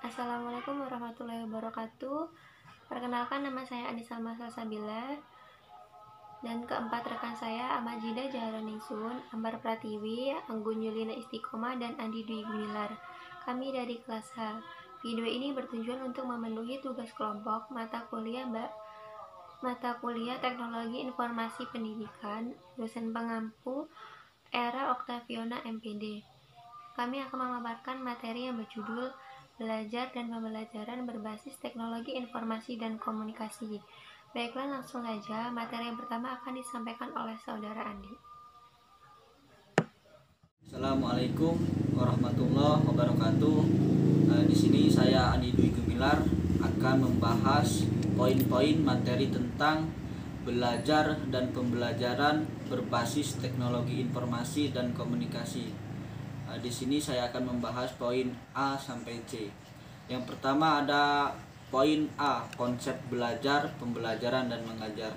Assalamualaikum warahmatullahi wabarakatuh. Perkenalkan, nama saya Anissa Salsabila dan keempat rekan saya Amajida Jaharoningsun, Ambar Pratiwi, Anggun Yulina Istiqomah, dan Andi Dwi Gumilar. Kami dari kelas H. Video ini bertujuan untuk memenuhi tugas kelompok mata kuliah Teknologi Informasi Pendidikan, dosen pengampu Era Oktaviona MPD. Kami akan memaparkan materi yang berjudul Belajar dan Pembelajaran Berbasis Teknologi Informasi dan Komunikasi. Baiklah, langsung saja. Materi yang pertama akan disampaikan oleh Saudara Andi. Assalamualaikum warahmatullahi wabarakatuh. Di sini saya Andi Dwi Gumilar akan membahas poin-poin materi tentang belajar dan pembelajaran berbasis teknologi informasi dan komunikasi. Di sini saya akan membahas poin A sampai C. Yang pertama ada poin A, konsep belajar, pembelajaran dan mengajar.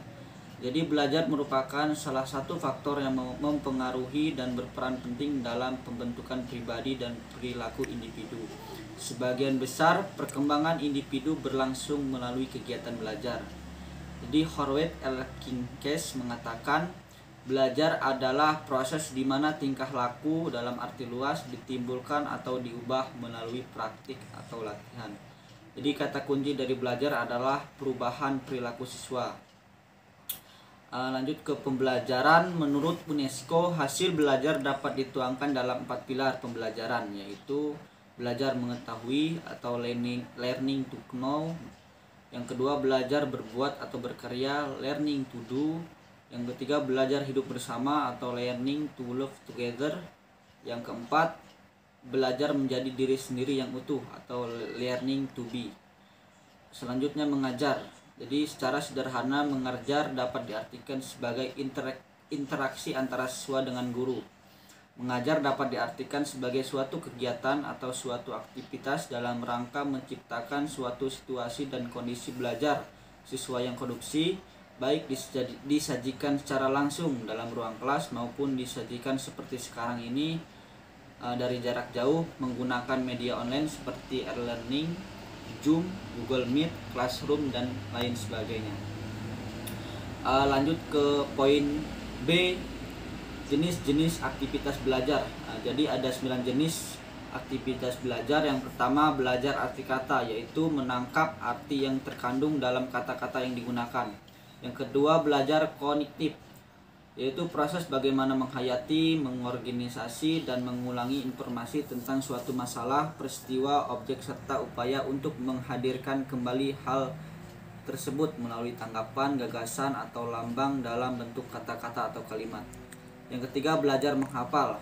Jadi belajar merupakan salah satu faktor yang mempengaruhi dan berperan penting dalam pembentukan pribadi dan perilaku individu. Sebagian besar perkembangan individu berlangsung melalui kegiatan belajar. Jadi Horwath L. Kinkes mengatakan belajar adalah proses di mana tingkah laku dalam arti luas ditimbulkan atau diubah melalui praktik atau latihan. Jadi kata kunci dari belajar adalah perubahan perilaku siswa. Lanjut ke pembelajaran. Menurut UNESCO, hasil belajar dapat dituangkan dalam 4 pilar pembelajaran, yaitu belajar mengetahui atau learning to know. Yang kedua, belajar berbuat atau berkarya, learning to do. Yang ketiga, belajar hidup bersama atau learning to live together. Yang keempat, belajar menjadi diri sendiri yang utuh atau learning to be. Selanjutnya, mengajar. Jadi secara sederhana, mengajar dapat diartikan sebagai interaksi antara siswa dengan guru. Mengajar dapat diartikan sebagai suatu kegiatan atau suatu aktivitas dalam rangka menciptakan suatu situasi dan kondisi belajar siswa yang konduksi, baik disajikan secara langsung dalam ruang kelas maupun disajikan seperti sekarang ini dari jarak jauh menggunakan media online seperti e-learning, Zoom, Google Meet, Classroom, dan lain sebagainya. Lanjut ke poin B, jenis-jenis aktivitas belajar. Jadi ada 9 jenis aktivitas belajar. Yang pertama, belajar arti kata, yaitu menangkap arti yang terkandung dalam kata-kata yang digunakan. Yang kedua, belajar kognitif, yaitu proses bagaimana menghayati, mengorganisasi, dan mengulangi informasi tentang suatu masalah, peristiwa, objek, serta upaya untuk menghadirkan kembali hal tersebut melalui tanggapan, gagasan, atau lambang dalam bentuk kata-kata atau kalimat. Yang ketiga, belajar menghafal,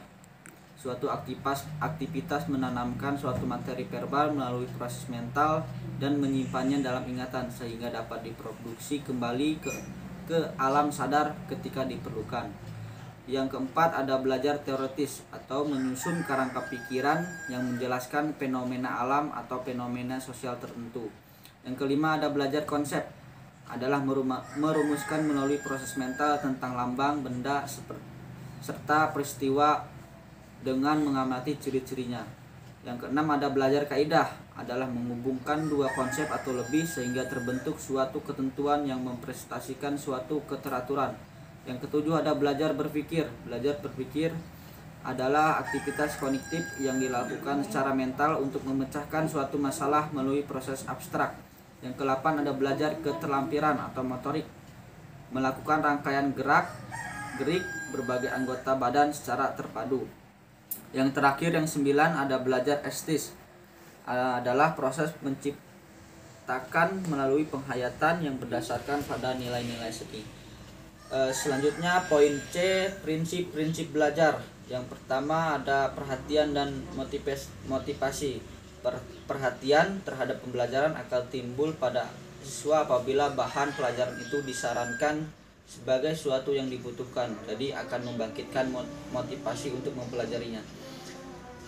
suatu aktivitas menanamkan suatu materi verbal melalui proses mental dan menyimpannya dalam ingatan sehingga dapat diproduksi kembali ke alam sadar ketika diperlukan. Yang keempat ada belajar teoritis atau menyusun kerangka pikiran yang menjelaskan fenomena alam atau fenomena sosial tertentu. Yang kelima ada belajar konsep, adalah merumuskan melalui proses mental tentang lambang, benda, serta peristiwa dengan mengamati ciri-cirinya. Yang keenam ada belajar kaidah, adalah menghubungkan dua konsep atau lebih sehingga terbentuk suatu ketentuan yang mempresentasikan suatu keteraturan. Yang ketujuh ada belajar berpikir. Belajar berpikir adalah aktivitas kognitif yang dilakukan secara mental untuk memecahkan suatu masalah melalui proses abstrak. Yang kedelapan ada belajar keterampilan atau motorik, melakukan rangkaian gerik berbagai anggota badan secara terpadu. Yang terakhir yang 9 ada belajar estetis, adalah proses menciptakan melalui penghayatan yang berdasarkan pada nilai-nilai seni. Selanjutnya poin C, prinsip-prinsip belajar. Yang pertama ada perhatian dan motivasi. Perhatian terhadap pembelajaran akan timbul pada siswa apabila bahan pelajaran itu disarankan sebagai suatu yang dibutuhkan, jadi akan membangkitkan motivasi untuk mempelajarinya.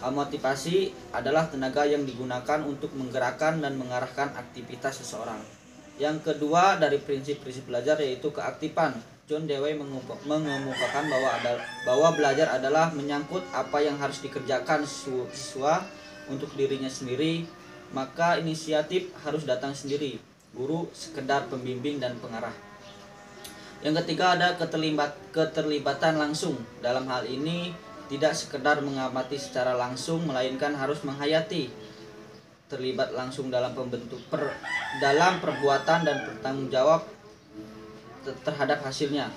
Motivasi adalah tenaga yang digunakan untuk menggerakkan dan mengarahkan aktivitas seseorang. Yang kedua dari prinsip-prinsip belajar yaitu keaktifan. John Dewey mengemukakan bahwa belajar adalah menyangkut apa yang harus dikerjakan siswa untuk dirinya sendiri maka inisiatif harus datang sendiri. Guru sekedar pembimbing dan pengarah. Yang ketiga ada keterlibatan langsung. Dalam hal ini tidak sekedar mengamati secara langsung, melainkan harus menghayati, terlibat langsung dalam dalam perbuatan dan bertanggung jawab terhadap hasilnya.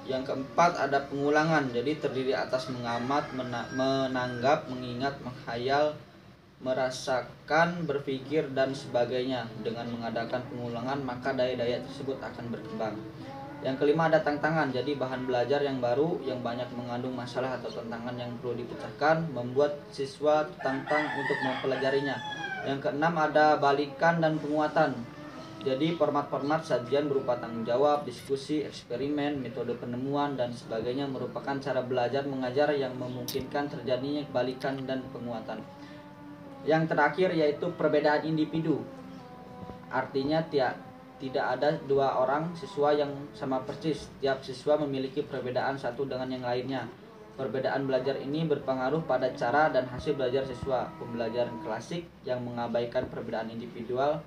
Yang keempat ada pengulangan, jadi terdiri atas mengamat, menanggap, mengingat, menghayal, merasakan, berpikir, dan sebagainya. Dengan mengadakan pengulangan, maka daya-daya tersebut akan berkembang. Yang kelima ada tantangan, jadi bahan belajar yang baru yang banyak mengandung masalah atau tantangan yang perlu dipecahkan, membuat siswa tertantang untuk mempelajarinya. Yang keenam ada balikan dan penguatan, jadi format-format sajian berupa tanggung jawab, diskusi, eksperimen, metode penemuan, dan sebagainya merupakan cara belajar mengajar yang memungkinkan terjadinya balikan dan penguatan. Yang terakhir yaitu perbedaan individu, artinya tidak ada dua orang siswa yang sama persis. Tiap siswa memiliki perbedaan satu dengan yang lainnya. Perbedaan belajar ini berpengaruh pada cara dan hasil belajar siswa. Pembelajaran klasik yang mengabaikan perbedaan individual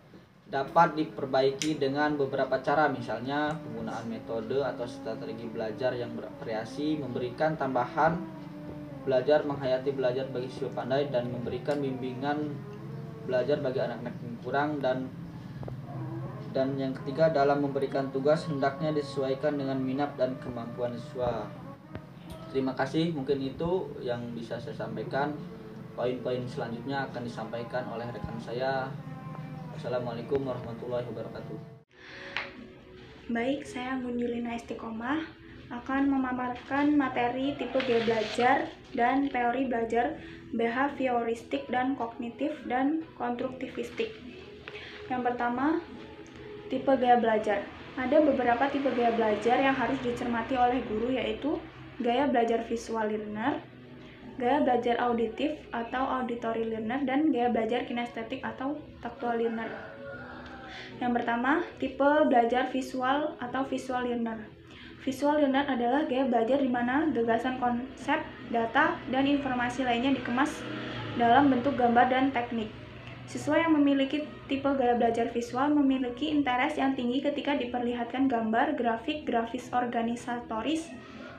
dapat diperbaiki dengan beberapa cara, misalnya penggunaan metode atau strategi belajar yang bervariasi, memberikan tambahan belajar, menghayati belajar bagi siswa pandai, dan memberikan bimbingan belajar bagi anak-anak yang kurang, dan yang ketiga dalam memberikan tugas hendaknya disesuaikan dengan minat dan kemampuan siswa. Terima kasih, mungkin itu yang bisa saya sampaikan. Poin-poin selanjutnya akan disampaikan oleh rekan saya. Assalamualaikum warahmatullahi wabarakatuh. Baik, saya Gunjulina Istiqomah akan memaparkan materi tipe gaya belajar dan teori belajar behavioristik dan kognitif dan konstruktivistik. Yang pertama, tipe gaya belajar. Ada beberapa tipe gaya belajar yang harus dicermati oleh guru, yaitu gaya belajar visual learner, gaya belajar auditif atau auditory learner, dan gaya belajar kinestetik atau tactual learner. Yang pertama, tipe belajar visual atau visual learner. Visual learner adalah gaya belajar di mana gagasan, konsep, data, dan informasi lainnya dikemas dalam bentuk gambar dan teknik. Siswa yang memiliki tipe gaya belajar visual memiliki interest yang tinggi ketika diperlihatkan gambar, grafis organisatoris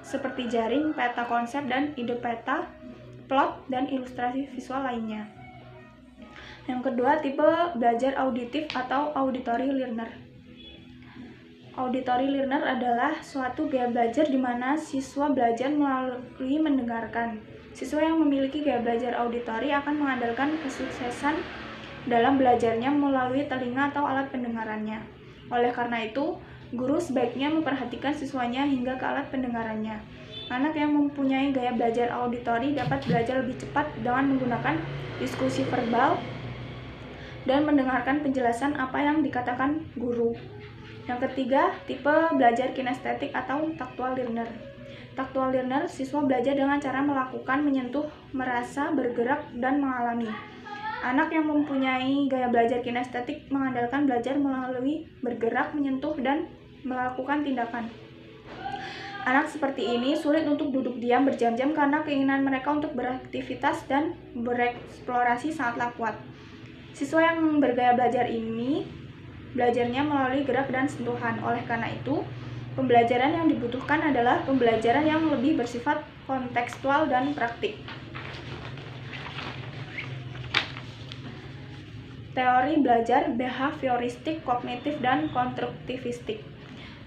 seperti jaring, peta konsep, dan ide peta, plot, dan ilustrasi visual lainnya. Yang kedua, tipe belajar auditif atau auditory learner. Auditory learner adalah suatu gaya belajar di mana siswa belajar melalui mendengarkan. Siswa yang memiliki gaya belajar auditory akan mengandalkan kesuksesan dalam belajarnya melalui telinga atau alat pendengarannya. Oleh karena itu, guru sebaiknya memperhatikan siswanya hingga ke alat pendengarannya. Anak yang mempunyai gaya belajar auditory dapat belajar lebih cepat dengan menggunakan diskusi verbal dan mendengarkan penjelasan apa yang dikatakan guru. Yang ketiga, tipe belajar kinestetik atau tactual learner. Tactual learner, siswa belajar dengan cara melakukan, menyentuh, merasa, bergerak, dan mengalami. Anak yang mempunyai gaya belajar kinestetik mengandalkan belajar melalui bergerak, menyentuh, dan melakukan tindakan. Anak seperti ini sulit untuk duduk diam berjam-jam karena keinginan mereka untuk beraktivitas dan bereksplorasi sangatlah kuat. Siswa yang bergaya belajar ini belajarnya melalui gerak dan sentuhan. Oleh karena itu, pembelajaran yang dibutuhkan adalah pembelajaran yang lebih bersifat kontekstual dan praktik. Teori belajar behavioristik, kognitif, dan konstruktivistik.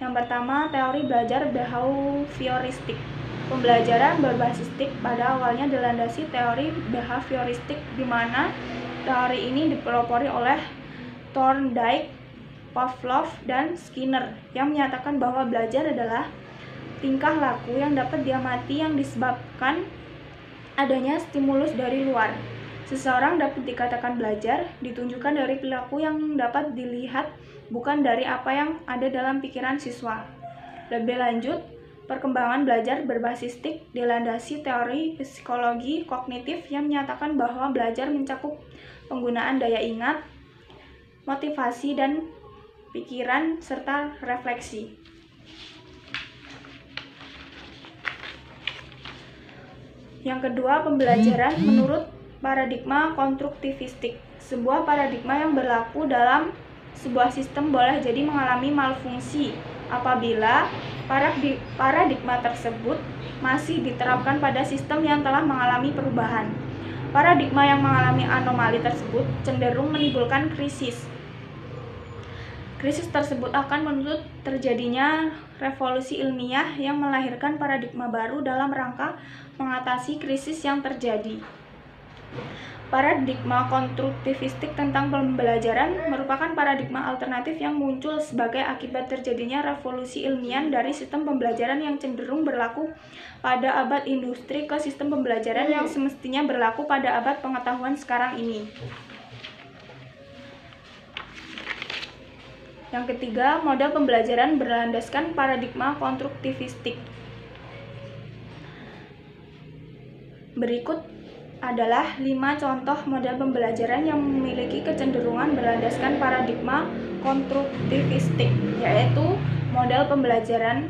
Yang pertama, teori belajar behavioristik. Pembelajaran berbasistik pada awalnya dilandasi teori behavioristik, di mana teori ini dipelopori oleh Thorndike, Pavlov, dan Skinner, yang menyatakan bahwa belajar adalah tingkah laku yang dapat diamati yang disebabkan adanya stimulus dari luar. Seseorang dapat dikatakan belajar ditunjukkan dari perilaku yang dapat dilihat, bukan dari apa yang ada dalam pikiran siswa. Lebih lanjut, perkembangan belajar berbasistik dilandasi teori psikologi kognitif yang menyatakan bahwa belajar mencakup penggunaan daya ingat, motivasi, dan pikiran, serta refleksi. Yang kedua, pembelajaran menurut paradigma konstruktivistik. Sebuah paradigma yang berlaku dalam sebuah sistem boleh jadi mengalami malfungsi apabila paradigma tersebut masih diterapkan pada sistem yang telah mengalami perubahan. Paradigma yang mengalami anomali tersebut cenderung menimbulkan krisis. Krisis tersebut akan menuntut terjadinya revolusi ilmiah yang melahirkan paradigma baru dalam rangka mengatasi krisis yang terjadi. Paradigma konstruktivistik tentang pembelajaran merupakan paradigma alternatif yang muncul sebagai akibat terjadinya revolusi ilmiah dari sistem pembelajaran yang cenderung berlaku pada abad industri ke sistem pembelajaran yang semestinya berlaku pada abad pengetahuan sekarang ini. Yang ketiga, model pembelajaran berlandaskan paradigma konstruktivistik. Berikut adalah 5 contoh model pembelajaran yang memiliki kecenderungan berlandaskan paradigma konstruktivistik, yaitu model pembelajaran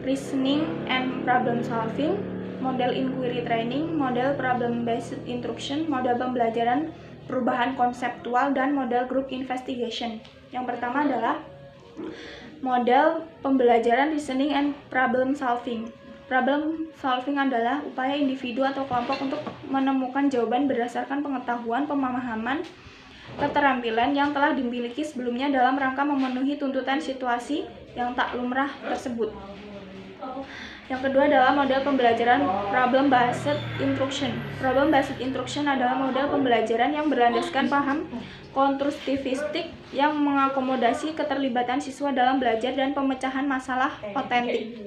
reasoning and problem solving, model inquiry training, model problem based instruction, model pembelajaran perubahan konseptual, dan model group investigation. Yang pertama adalah model pembelajaran reasoning and problem solving. Problem solving adalah upaya individu atau kelompok untuk menemukan jawaban berdasarkan pengetahuan, pemahaman, keterampilan yang telah dimiliki sebelumnya dalam rangka memenuhi tuntutan situasi yang tak lumrah tersebut. Yang kedua adalah model pembelajaran problem based instruction. Problem based instruction adalah model pembelajaran yang berlandaskan paham konstruktivistik yang mengakomodasi keterlibatan siswa dalam belajar dan pemecahan masalah otentik.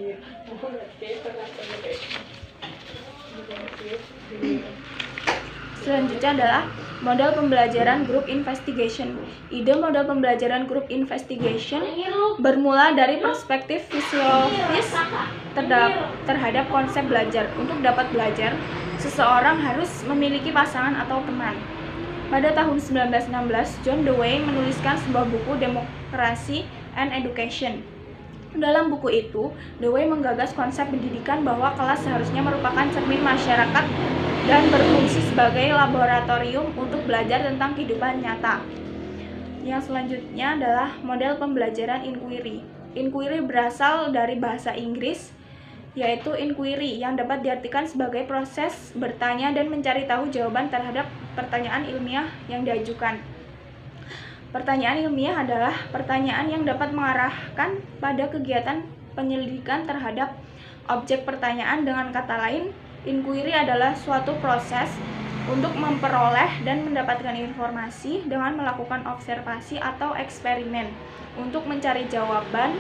Selanjutnya adalah model pembelajaran group investigation. Ide model pembelajaran group investigation bermula dari perspektif fisiologis terhadap konsep belajar. Untuk dapat belajar, seseorang harus memiliki pasangan atau teman. Pada tahun 1916, John Dewey menuliskan sebuah buku Democracy and Education. Dalam buku itu, Dewey menggagas konsep pendidikan bahwa kelas seharusnya merupakan cermin masyarakat dan berfungsi sebagai laboratorium untuk belajar tentang kehidupan nyata. Yang selanjutnya adalah model pembelajaran inquiry. Inquiry berasal dari bahasa Inggris, yaitu inquiry, yang dapat diartikan sebagai proses bertanya dan mencari tahu jawaban terhadap pertanyaan ilmiah yang diajukan. Pertanyaan ilmiah adalah pertanyaan yang dapat mengarahkan pada kegiatan penyelidikan terhadap objek pertanyaan. Dengan kata lain, inquiry adalah suatu proses untuk memperoleh dan mendapatkan informasi dengan melakukan observasi atau eksperimen untuk mencari jawaban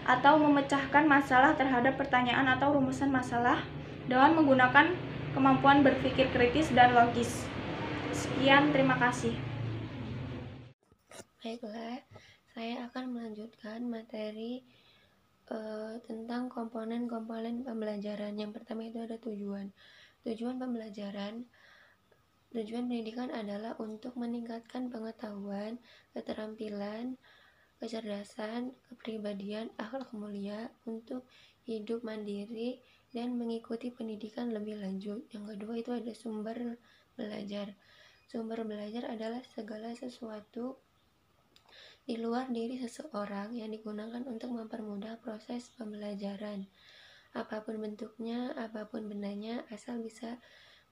atau memecahkan masalah terhadap pertanyaan atau rumusan masalah dengan menggunakan kemampuan berpikir kritis dan logis. Sekian, terima kasih. Baiklah, saya akan melanjutkan materi tentang komponen-komponen pembelajaran. Yang pertama itu ada tujuan. Tujuan pembelajaran, tujuan pendidikan adalah untuk meningkatkan pengetahuan, keterampilan, kecerdasan, kepribadian, akhlak mulia, untuk hidup mandiri dan mengikuti pendidikan lebih lanjut. Yang kedua itu ada sumber belajar. Sumber belajar adalah segala sesuatu di luar diri seseorang yang digunakan untuk mempermudah proses pembelajaran. Apapun bentuknya, apapun bendanya, asal bisa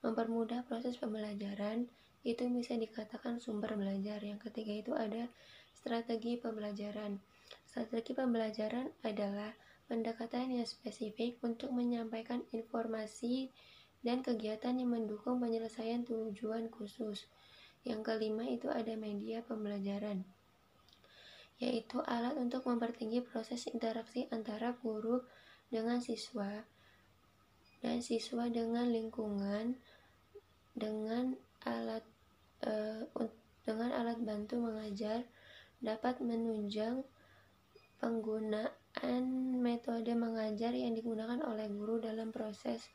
mempermudah proses pembelajaran, itu bisa dikatakan sumber belajar. Yang ketiga itu ada strategi pembelajaran. Strategi pembelajaran adalah pendekatan yang spesifik untuk menyampaikan informasi dan kegiatan yang mendukung penyelesaian tujuan khusus. Yang kelima itu ada media pembelajaran, yaitu alat untuk mempertinggi proses interaksi antara guru dengan siswa dan siswa dengan lingkungan dengan alat bantu mengajar, dapat menunjang penggunaan metode mengajar yang digunakan oleh guru dalam proses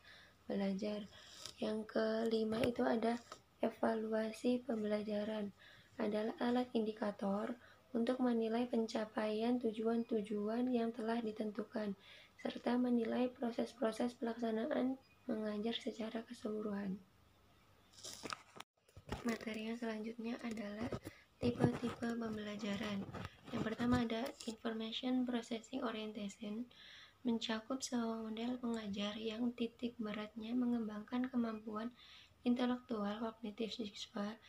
belajar. Yang kelima itu ada evaluasi pembelajaran, adalah alat indikator untuk menilai pencapaian tujuan-tujuan yang telah ditentukan, serta menilai proses-proses pelaksanaan mengajar secara keseluruhan. Materi yang selanjutnya adalah tipe-tipe pembelajaran. Yang pertama ada Information Processing Orientation, mencakup semua model pengajar yang titik beratnya mengembangkan kemampuan intelektual kognitif siswa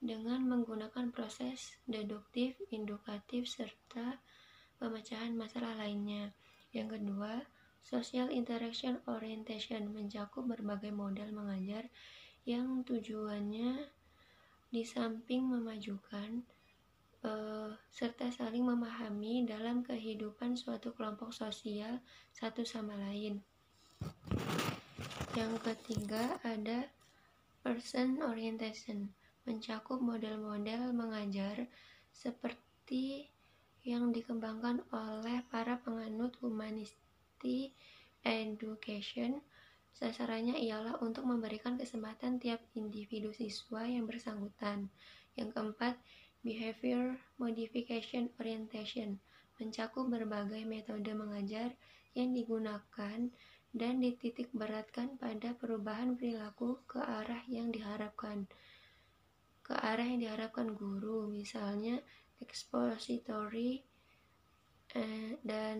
dengan menggunakan proses deduktif, induktif, serta pemecahan masalah lainnya. Yang kedua, Social Interaction Orientation, mencakup berbagai model mengajar yang tujuannya di samping memajukan serta saling memahami dalam kehidupan suatu kelompok sosial satu sama lain. Yang ketiga ada Person Orientation, mencakup model-model mengajar seperti yang dikembangkan oleh para penganut humanistic education. Sasarannya ialah untuk memberikan kesempatan tiap individu siswa yang bersangkutan. Yang keempat, Behavior Modification Orientation, mencakup berbagai metode mengajar yang digunakan dan dititik beratkan pada perubahan perilaku ke arah yang diharapkan guru, misalnya expository dan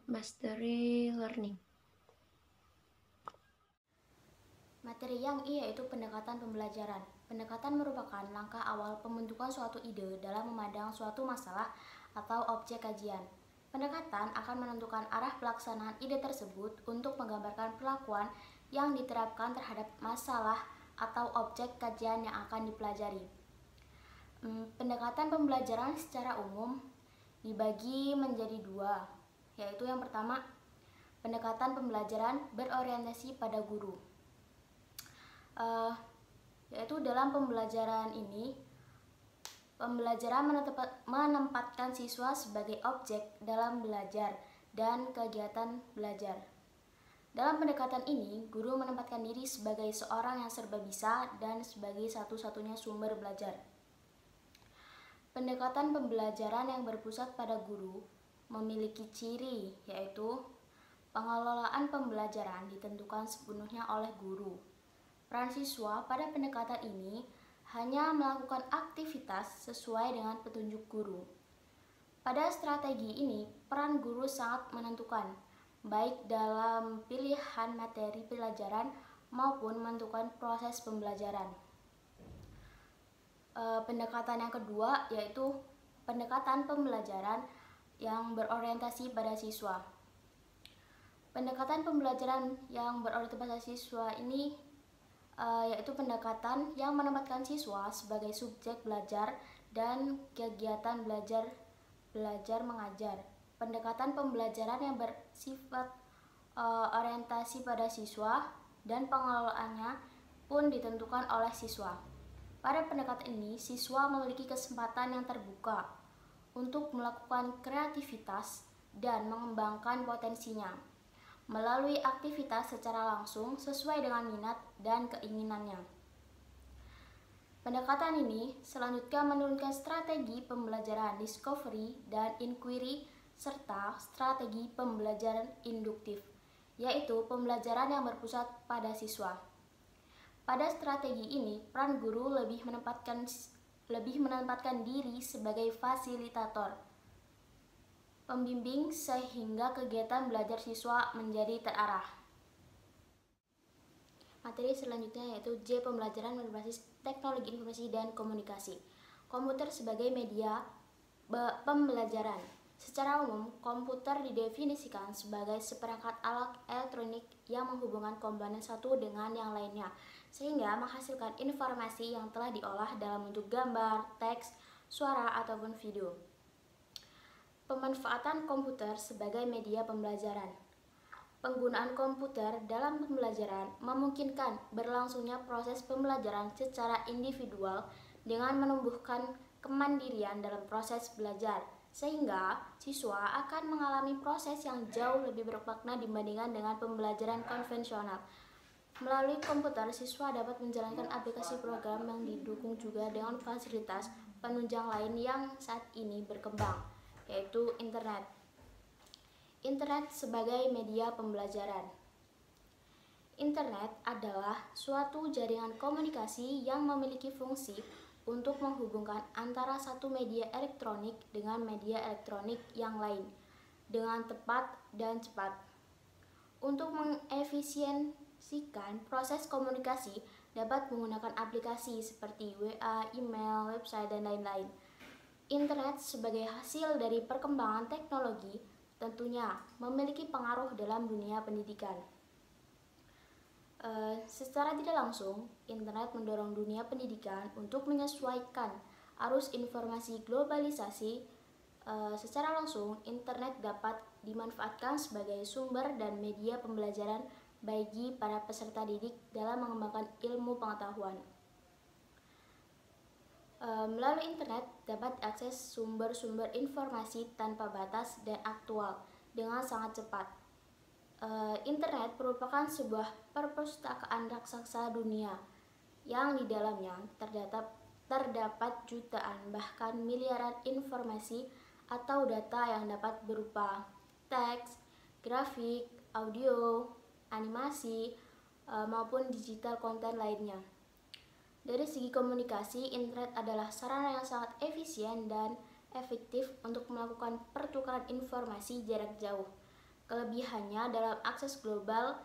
mastery learning. Materi yang I yaitu pendekatan pembelajaran. Pendekatan merupakan langkah awal pembentukan suatu ide dalam memandang suatu masalah atau objek kajian. Pendekatan akan menentukan arah pelaksanaan ide tersebut untuk menggambarkan perlakuan yang diterapkan terhadap masalah atau objek kajian yang akan dipelajari. Pendekatan pembelajaran secara umum dibagi menjadi dua, yaitu yang pertama, pendekatan pembelajaran berorientasi pada guru. Yaitu dalam pembelajaran ini, pembelajaran menempatkan siswa sebagai objek dalam belajar dan kegiatan belajar. Dalam pendekatan ini, guru menempatkan diri sebagai seorang yang serba bisa dan sebagai satu-satunya sumber belajar. Pendekatan pembelajaran yang berpusat pada guru memiliki ciri, yaitu pengelolaan pembelajaran ditentukan sepenuhnya oleh guru. Peran siswa pada pendekatan ini hanya melakukan aktivitas sesuai dengan petunjuk guru. Pada strategi ini, peran guru sangat menentukan, baik dalam pilihan materi pelajaran maupun menentukan proses pembelajaran. Pendekatan yang kedua yaitu pendekatan pembelajaran yang berorientasi pada siswa. Pendekatan pembelajaran yang berorientasi pada siswa ini yaitu pendekatan yang menempatkan siswa sebagai subjek belajar dan kegiatan belajar mengajar. Pendekatan pembelajaran yang bersifat orientasi pada siswa dan pengelolaannya pun ditentukan oleh siswa. Pada pendekatan ini, siswa memiliki kesempatan yang terbuka untuk melakukan kreativitas dan mengembangkan potensinya melalui aktivitas secara langsung sesuai dengan minat dan keinginannya. Pendekatan ini selanjutnya menurunkan strategi pembelajaran discovery dan inquiry serta strategi pembelajaran induktif, yaitu pembelajaran yang berpusat pada siswa. Pada strategi ini, peran guru lebih menempatkan diri sebagai fasilitator, pembimbing sehingga kegiatan belajar siswa menjadi terarah. Materi selanjutnya yaitu J. Pembelajaran berbasis teknologi informasi dan komunikasi. Komputer sebagai media pembelajaran. Secara umum, komputer didefinisikan sebagai seperangkat alat elektronik yang menghubungkan komponen satu dengan yang lainnya, sehingga menghasilkan informasi yang telah diolah dalam bentuk gambar, teks, suara, ataupun video. Pemanfaatan komputer sebagai media pembelajaran. Penggunaan komputer dalam pembelajaran memungkinkan berlangsungnya proses pembelajaran secara individual dengan menumbuhkan kemandirian dalam proses belajar, sehingga siswa akan mengalami proses yang jauh lebih bermakna dibandingkan dengan pembelajaran konvensional. Melalui komputer, siswa dapat menjalankan aplikasi program yang didukung juga dengan fasilitas penunjang lain yang saat ini berkembang, yaitu internet. Internet sebagai media pembelajaran. Internet adalah suatu jaringan komunikasi yang memiliki fungsi untuk menghubungkan antara satu media elektronik dengan media elektronik yang lain dengan tepat dan cepat. Untuk mengefisiensikan proses komunikasi dapat menggunakan aplikasi seperti WA, email, website, dan lain-lain. Internet sebagai hasil dari perkembangan teknologi tentunya memiliki pengaruh dalam dunia pendidikan. Secara tidak langsung, internet mendorong dunia pendidikan untuk menyesuaikan arus informasi globalisasi. Secara langsung, internet dapat dimanfaatkan sebagai sumber dan media pembelajaran bagi para peserta didik dalam mengembangkan ilmu pengetahuan. Melalui internet dapat diakses sumber-sumber informasi tanpa batas dan aktual dengan sangat cepat. Internet merupakan sebuah perpustakaan raksasa dunia yang di dalamnya terdapat jutaan bahkan miliaran informasi atau data yang dapat berupa teks, grafik, audio, animasi, maupun digital konten lainnya. Dari segi komunikasi, internet adalah sarana yang sangat efisien dan efektif untuk melakukan pertukaran informasi jarak jauh. Kelebihannya dalam akses global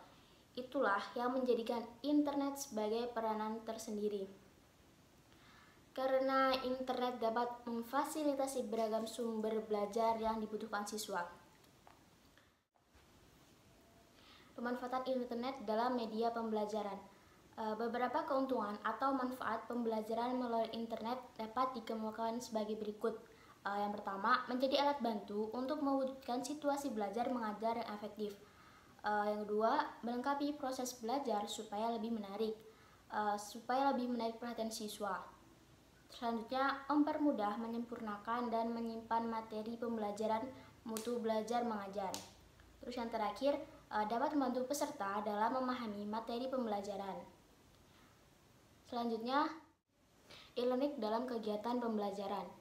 itulah yang menjadikan internet sebagai peranan tersendiri. Karena internet dapat memfasilitasi beragam sumber belajar yang dibutuhkan siswa. Pemanfaatan internet dalam media pembelajaran. Beberapa keuntungan atau manfaat pembelajaran melalui internet dapat dikemukakan sebagai berikut. Yang pertama, menjadi alat bantu untuk mewujudkan situasi belajar mengajar yang efektif. Yang kedua, melengkapi proses belajar supaya lebih menarik perhatian siswa. Selanjutnya, mempermudah, menyempurnakan, dan menyimpan materi pembelajaran mutu belajar mengajar. Terus yang terakhir, dapat membantu peserta dalam memahami materi pembelajaran. Selanjutnya, e-learning dalam kegiatan pembelajaran.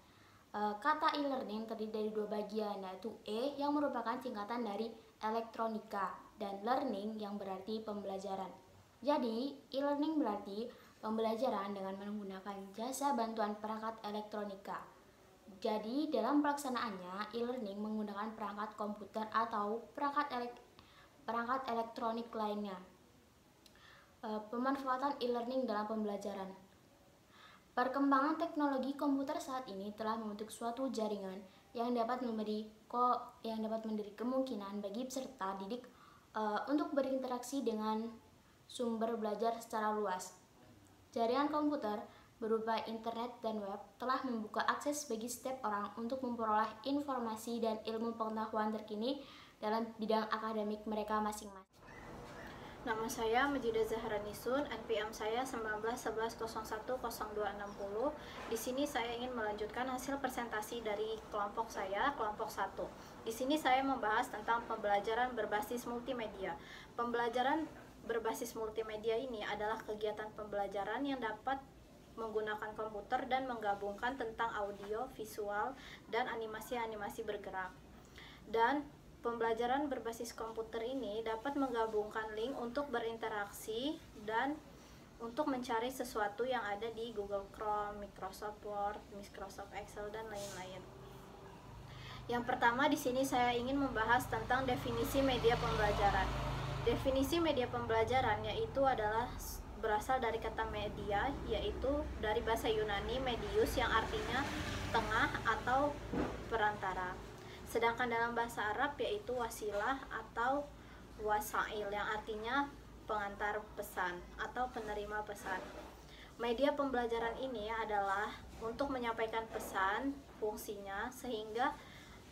Kata e-learning terdiri dari dua bagian, yaitu E yang merupakan singkatan dari elektronika dan learning yang berarti pembelajaran. Jadi, e-learning berarti pembelajaran dengan menggunakan jasa bantuan perangkat elektronika. Jadi, dalam pelaksanaannya, e-learning menggunakan perangkat komputer atau perangkat elektronik lainnya. Pemanfaatan e-learning dalam pembelajaran. Perkembangan teknologi komputer saat ini telah membentuk suatu jaringan yang dapat memberi kemungkinan bagi peserta didik untuk berinteraksi dengan sumber belajar secara luas. Jaringan komputer berupa internet dan web telah membuka akses bagi setiap orang untuk memperoleh informasi dan ilmu pengetahuan terkini dalam bidang akademik mereka masing-masing. Nama saya Majidah Zahra Nisun, NPM saya 1911010260. Di sini saya ingin melanjutkan hasil presentasi dari kelompok saya, kelompok 1. Di sini saya membahas tentang pembelajaran berbasis multimedia. Pembelajaran berbasis multimedia ini adalah kegiatan pembelajaran yang dapat menggunakan komputer dan menggabungkan tentang audio, visual, dan animasi-animasi bergerak. Dan pembelajaran berbasis komputer ini dapat menggabungkan link untuk berinteraksi dan untuk mencari sesuatu yang ada di Google Chrome, Microsoft Word, Microsoft Excel, dan lain-lain. Yang pertama, di sini saya ingin membahas tentang definisi media pembelajaran. Definisi media pembelajaran yaitu adalah berasal dari kata media, yaitu dari bahasa Yunani medius yang artinya tengah atau perantara. Sedangkan dalam bahasa Arab yaitu wasilah atau wasail yang artinya pengantar pesan atau penerima pesan. Media pembelajaran ini adalah untuk menyampaikan pesan fungsinya sehingga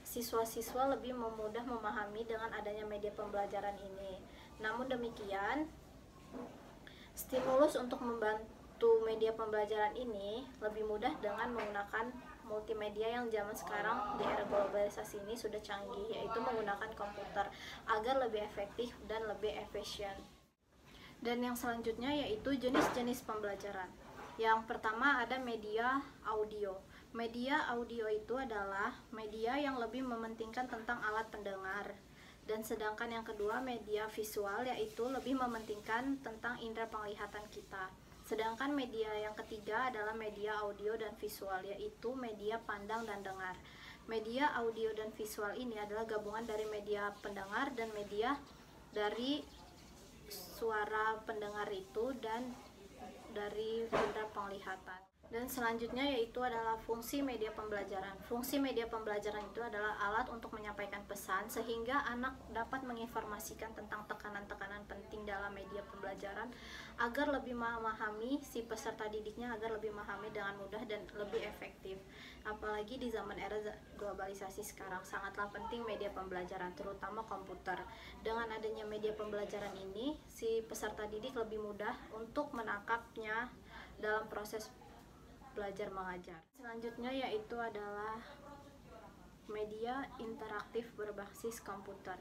siswa-siswa lebih mudah memahami dengan adanya media pembelajaran ini. Namun demikian, stimulus untuk membantu media pembelajaran ini lebih mudah dengan menggunakan multimedia yang zaman sekarang di era globalisasi ini sudah canggih, yaitu menggunakan komputer agar lebih efektif dan lebih efisien. Dan yang selanjutnya yaitu jenis-jenis pembelajaran. Yang pertama ada media audio. Media audio itu adalah media yang lebih mementingkan tentang alat pendengar. Dan sedangkan yang kedua media visual, yaitu lebih mementingkan tentang indera penglihatan kita. Sedangkan media yang ketiga adalah media audio dan visual, yaitu media pandang dan dengar. Media audio dan visual ini adalah gabungan dari media pendengar dan media dari suara pendengar itu dan dari indera penglihatan. Dan selanjutnya yaitu adalah fungsi media pembelajaran. Fungsi media pembelajaran itu adalah alat untuk menyampaikan pesan sehingga anak dapat menginformasikan tentang tekanan-tekanan penting dalam media pembelajaran agar lebih memahami si peserta didiknya, agar lebih memahami dengan mudah dan lebih efektif. Apalagi di zaman era globalisasi sekarang sangatlah penting media pembelajaran, terutama komputer. Dengan adanya media pembelajaran ini, si peserta didik lebih mudah untuk menangkapnya dalam proses belajar mengajar. Selanjutnya yaitu adalah media interaktif berbasis komputer.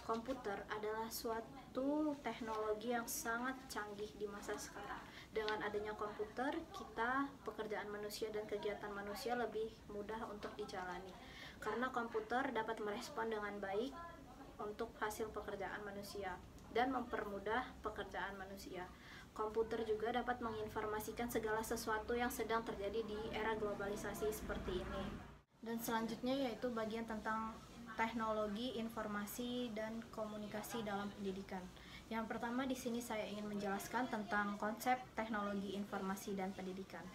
Komputer adalah suatu teknologi yang sangat canggih di masa sekarang. Dengan adanya komputer, pekerjaan manusia dan kegiatan manusia lebih mudah untuk dijalani. Karena komputer dapat merespon dengan baik untuk hasil pekerjaan manusia dan mempermudah pekerjaan manusia. Komputer juga dapat menginformasikan segala sesuatu yang sedang terjadi di era globalisasi seperti ini. Dan selanjutnya yaitu bagian tentang teknologi, informasi, dan komunikasi dalam pendidikan. Yang pertama di sini saya ingin menjelaskan tentang konsep teknologi informasi dan pendidikan.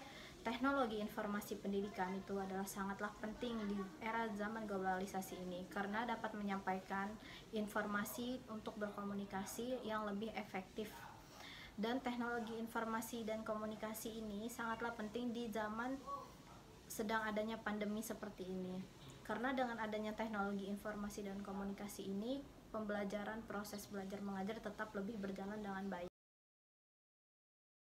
Teknologi informasi pendidikan itu adalah sangatlah penting di era zaman globalisasi ini karena dapat menyampaikan informasi untuk berkomunikasi yang lebih efektif. Dan teknologi informasi dan komunikasi ini sangatlah penting di zaman sedang adanya pandemi seperti ini. Karena dengan adanya teknologi informasi dan komunikasi ini, proses belajar mengajar tetap lebih berjalan dengan baik.